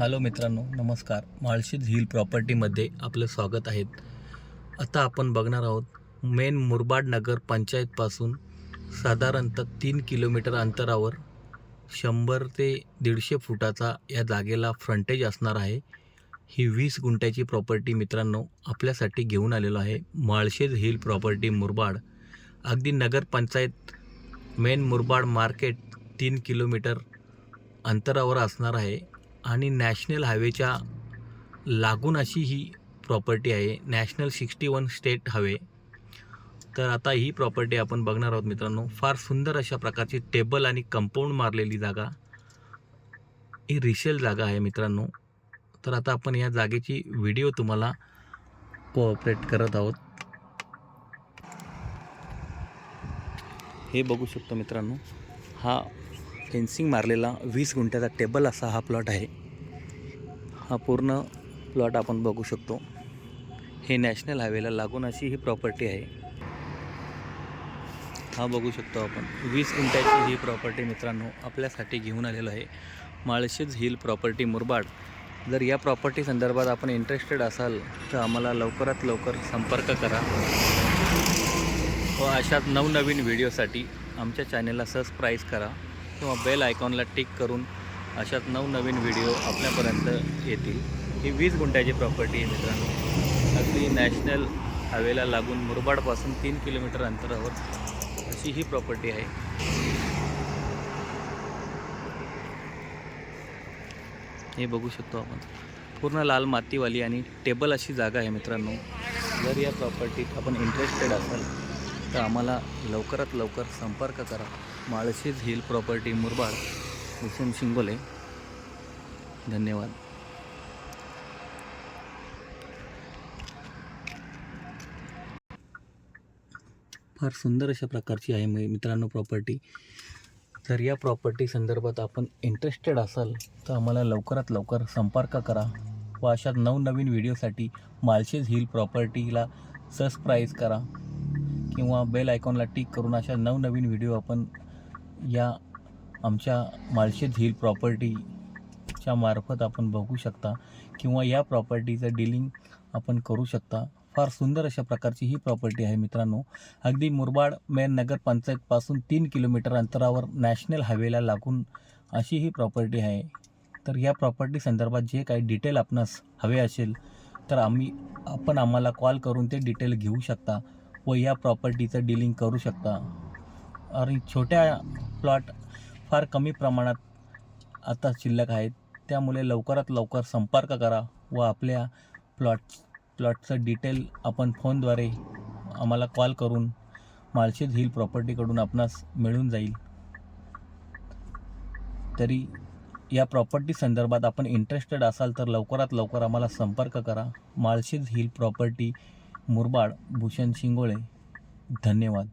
Hello मित्रांनो, नमस्कार. Malshej hill प्रॉपर्टीमध्ये आपलं स्वागत आहे. आता आपण बघणार आहोत मेन मुरबाड नगर पंचायतपासून साधारणतः 3 किलोमीटर अंतरावर 100 ते 150 फुटाचा या जागेला फ्रंटेज असणार आहे. ही 20 गुंठ्याची प्रॉपर्टी मित्रांनो आपल्यासाठी घेऊन आलेलो आहे. माळशेज हिल प्रॉपर्टी मुरबाड, अगदी नगरपंचायत मेन मुरबाड मार्केट 3 किलोमीटर अंतरावर असणार आहे आणि नॅशनल हायवेच्या लागून अशी ही प्रॉपर्टी आहे. National 61 state highway. तर आता ही प्रॉपर्टी आपण बघणार आहोत मित्रांनो. फार सुंदर अशा प्रकारची टेबल आणि कंपाऊंड मारलेली जागा, ही रिसेल जागा आहे मित्रांनो. तर आता आपण या जागेची व्हिडिओ तुम्हाला कोऑपरेट करत आहोत. हे बघू शकतो मित्रांनो, हा फेन्सिंग मारलेला 20 गुंठ्याचा टेबल असा हा प्लॉट आहे. हा पूर्ण प्लॉट आपण बघू शकतो. हे नॅशनल हायवेला लागून अशी ही प्रॉपर्टी आहे. हा बघू शकतो आपण 20 गुंठ्याची ही प्रॉपर्टी मित्रांनो आपल्यासाठी घेऊन आलेलो आहे. Malshej hill property Murbad. जर या प्रॉपर्टी संदर्भात आपण इंटरेस्टेड असाल तर आम्हाला लवकरात लवकर संपर्क करा व अशाच नवनवीन व्हिडिओसाठी आमच्या चॅनलला सबस्क्राईब करा किंवा बेल आयकॉनला टिक करून अशाच नवनवीन व्हिडिओ आपल्यापर्यंत येतील. ही 20 गुंठ्याची प्रॉपर्टी आहे मित्रांनो. अगदी नॅशनल हायवेला लागून मुरबाडपासून 3 किलोमीटर अंतरावर अशी ही प्रॉपर्टी आहे. हे बघू शकतो आपण, पूर्ण लाल मातीवाली आणि टेबल अशी जागा आहे मित्रांनो. जर या प्रॉपर्टीत आपण इंटरेस्टेड असाल तर आम्हाला लवकरात लवकर संपर्क करा. Malshej hill property Murbad, Bhushan Shingole. धन्यवाद. फार सुंदर अशा प्रकारची आहे मित्रांनो प्रॉपर्टी. जर या प्रॉपर्टी संदर्भात आपण इंटरेस्टेड असाल तर आम्हाला लवकरात लवकर संपर्क करा व अशा नवनवीन व्हिडिओसाठी माळशेज हिल प्रॉपर्टीला सबस्क्राईब करा किंवा बेल आयकॉनला टिक करून अशा नवनवीन व्हिडिओ आपण या आमच्या माळशेज हिल प्रॉपर्टीच्या मार्फत आपण बघू शकता किंवा या प्रॉपर्टीचं डीलिंग आपण करू शकता. फार सुंदर अशा प्रकारची ही प्रॉपर्टी आहे मित्रांनो. अगदी मुरबाड मेन नगर पंचायतपासून 3 किलोमीटर अंतरावर नॅशनल हायवेला लागून अशी ही प्रॉपर्टी आहे. तर या प्रॉपर्टी संदर्भात जे काही डिटेल आपणास हवे असेल तर आपण आम्हाला कॉल करून ते डिटेल घेऊ शकता व या प्रॉपर्टीचं डीलिंग करू शकता. आणि छोट्या प्लॉट फार कमी प्रमाणात आता शिल्लक आहेत, त्यामुळे लवकरात लवकर संपर्क करा व आपल्या प्लॉटचं डिटेल आपण फोनद्वारे आम्हाला कॉल करून माळशेज हिल प्रॉपर्टीकडून आपणास मिळून जाईल. तरी या प्रॉपर्टी संदर्भात आपण इंटरेस्टेड असाल तर लवकरात लवकर आम्हाला संपर्क करा. Malshej hill property Murbad, Bhushan Shingole. धन्यवाद.